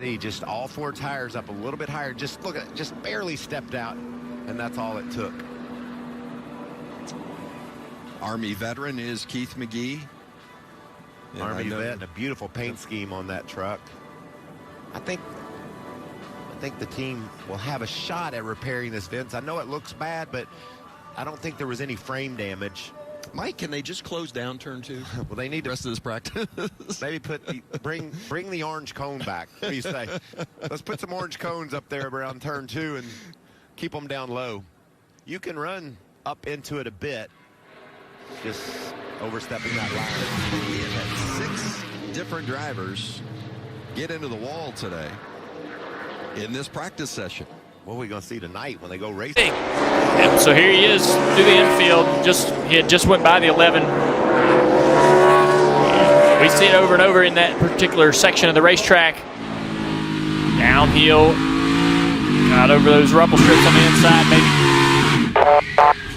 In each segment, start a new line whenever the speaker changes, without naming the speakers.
He just all four tires up a little bit higher. Just look at, just barely stepped out, and that's all it took.
Army veteran is Keith McGee. And
Army vet, and a beautiful paint scheme on that truck. I think the team will have a shot at repairing this, Vince. I know it looks bad, but I don't think there was any frame damage.
Mike, can they just close down turn 2?
Well, they need
the rest of this practice.
Maybe bring the orange cone back. What do you say? Let's put some orange cones up there around turn 2 and keep them down low. You can run up into it a bit, just overstepping that line.
We have had 6 different drivers get into the wall today in this practice session.
What are we going to see tonight when they go racing?
Yep, so here he is through the infield. He had just went by the 11. We see it over and over in that particular section of the racetrack. Downhill, got over those rubble strips on the inside, maybe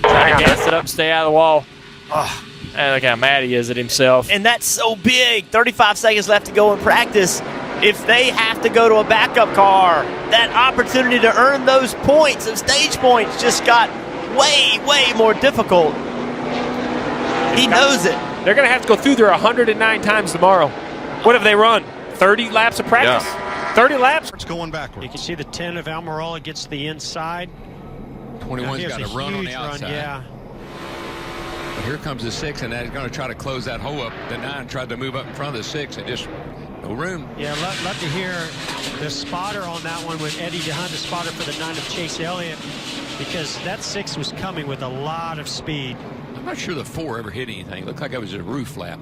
trying to gas it up, stay out of the wall. Oh, and look how mad he is at himself.
And that's so big. 35 seconds left to go in practice. If they have to go to a backup car, that opportunity to earn those points, those stage points, just got way, way more difficult. He knows it.
They're going to have to go through there 109 times tomorrow. What have they run? 30 laps of practice? Yeah. 30 laps?
It's going backwards.
You can see the 10 of Almirola gets to the inside.
21's got to run on the outside.
Yeah.
But here comes the 6, and they're going to try to close that hole up. The 9 tried to move up in front of the 6 and just no room.
Yeah, love to hear the spotter on that one with Eddie DeHunt, the spotter for the 9 of Chase Elliott, because that 6 was coming with a lot of speed.
I'm not sure the 4 ever hit anything. It looked like it was a roof flap.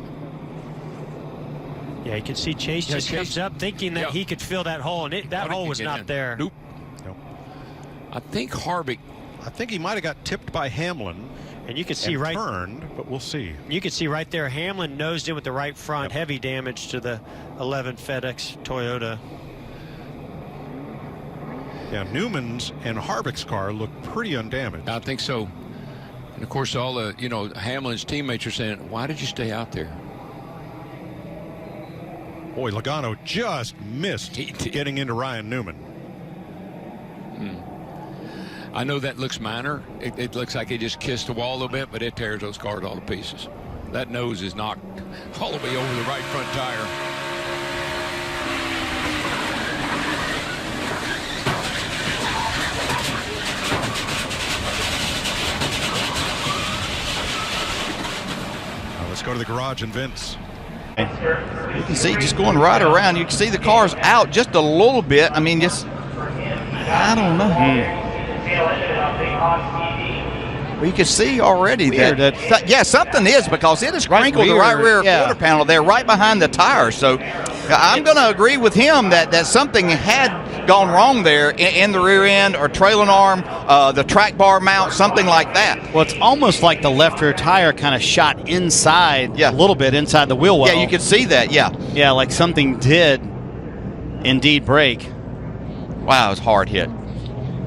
Yeah, you can see Chase just comes up thinking that he could fill that hole, and that hole was not there.
Nope. I think Harvick.
I think he might have got tipped by Hamlin.
And you can see
turned, but we'll see.
You can see right there, Hamlin nosed in with the right front. Heavy damage to the 11 FedEx Toyota.
Yeah, Newman's and Harvick's car look pretty undamaged.
I think so. And of course, all the Hamlin's teammates are saying, "Why did you stay out there?"
Boy, Logano just missed getting into Ryan Newman.
I know that looks minor. It looks like he just kissed the wall a little bit, but it tears those cars all to pieces. That nose is knocked all the way over the right front tire.
Now let's go to the garage and Vince.
You can see just going right around. You can see the cars out just a little bit. I mean, just, I don't know. Well, you can see already that yeah, something is, because it has crinkled the right rear quarter panel there right behind the tire. So I'm going to agree with him that something had gone wrong there in the rear end or trailing arm, the track bar mount, something like that.
Well, it's almost like the left rear tire kind of shot inside a little bit inside the wheel well.
Yeah, you could see that, yeah.
Yeah, like something did indeed break.
Wow, it was hard hit.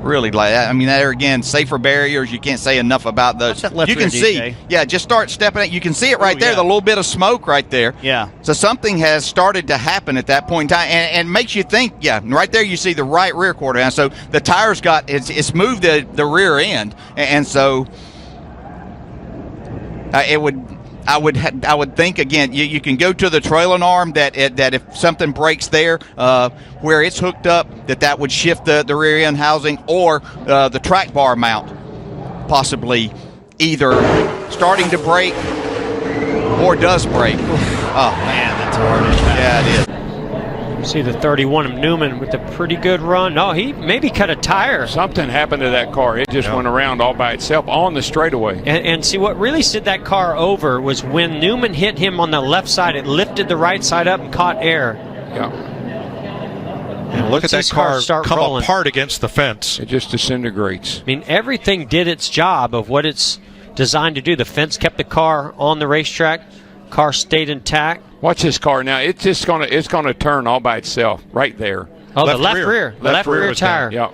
Really glad. I mean, there again, safer barriers. You can't say enough about those. You can see, just start stepping it. You can see it right there, the little bit of smoke right there.
Yeah.
So something has started to happen at that point in time, and makes you think. Yeah, right there you see the right rear quarter. And so the tires it's moved the rear end, and so I would think again. You can go to the trailing arm that if something breaks there, where it's hooked up, that would shift the rear end housing, or the track bar mount, possibly either starting to break or does break. Oh man, that's hard. Yeah, it is.
See the 31 of Newman with a pretty good run. No, he maybe cut a tire.
Something happened to that car. It just went around all by itself on the straightaway.
And see, what really sent that car over was when Newman hit him on the left side, it lifted the right side up and caught air.
Yeah.
And look at that car come apart against the fence.
It just disintegrates.
I mean, everything did its job of what it's designed to do. The fence kept the car on the racetrack. Car stayed intact.
Watch this car now. It's gonna turn all by itself right there.
Oh, the left rear. The left rear tire.
Yeah.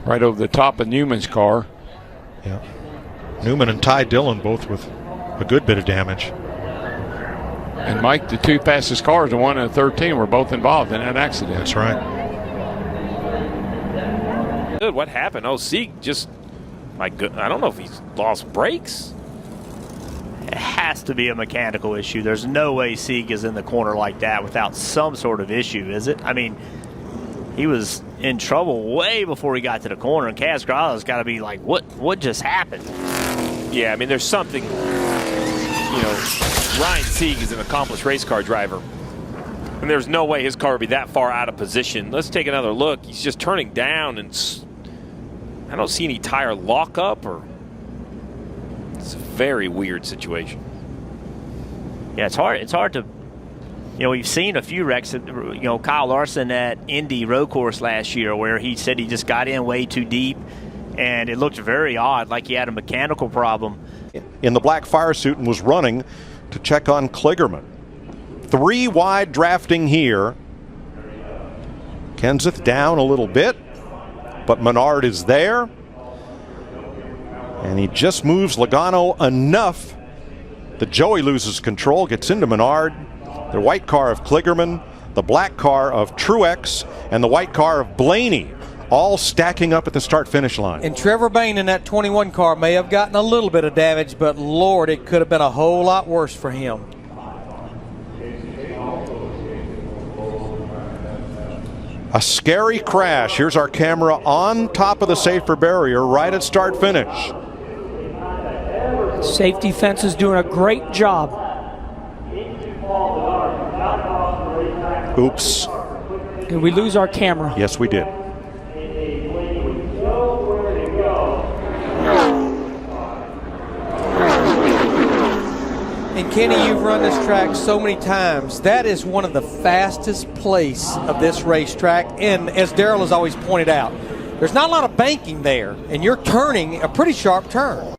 Right over the top of Newman's car.
Yeah. Newman and Ty Dillon both with a good bit of damage.
And Mike, the two fastest cars, the 1 and the 13, were both involved in that accident.
That's right.
Good. What happened? Oh, Sieg just, my good. I don't know if he's lost brakes.
It has to be a mechanical issue. There's no way Sieg is in the corner like that without some sort of issue, is it? I mean, he was in trouble way before he got to the corner, and Kaz Grala's got to be like, what just happened?
Yeah, I mean, there's something, you know, Ryan Sieg is an accomplished race car driver, and there's no way his car would be that far out of position. Let's take another look. He's just turning down, and I don't see any tire lockup, or it's a very weird situation.
Yeah, it's hard to, you know, we've seen a few wrecks, you know, Kyle Larson at Indy Road Course last year where he said he just got in way too deep, and it looked very odd, like he had a mechanical problem.
In the black fire suit and was running to check on Kligerman. 3 wide drafting here. Kenseth down a little bit, but Menard is there. And he just moves Logano enough that Joey loses control, gets into Menard. The white car of Kligerman, the black car of Truex, and the white car of Blaney, all stacking up at the start-finish line.
And Trevor Bayne in that 21 car may have gotten a little bit of damage, but Lord, it could have been a whole lot worse for him.
A scary crash. Here's our camera on top of the safer barrier right at start-finish.
Safety fence is doing a great job.
Oops.
Did we lose our camera?
Yes, we did.
And Kenny, you've run this track so many times. That is one of the fastest places of this racetrack. And as Darrell has always pointed out, there's not a lot of banking there, and you're turning a pretty sharp turn.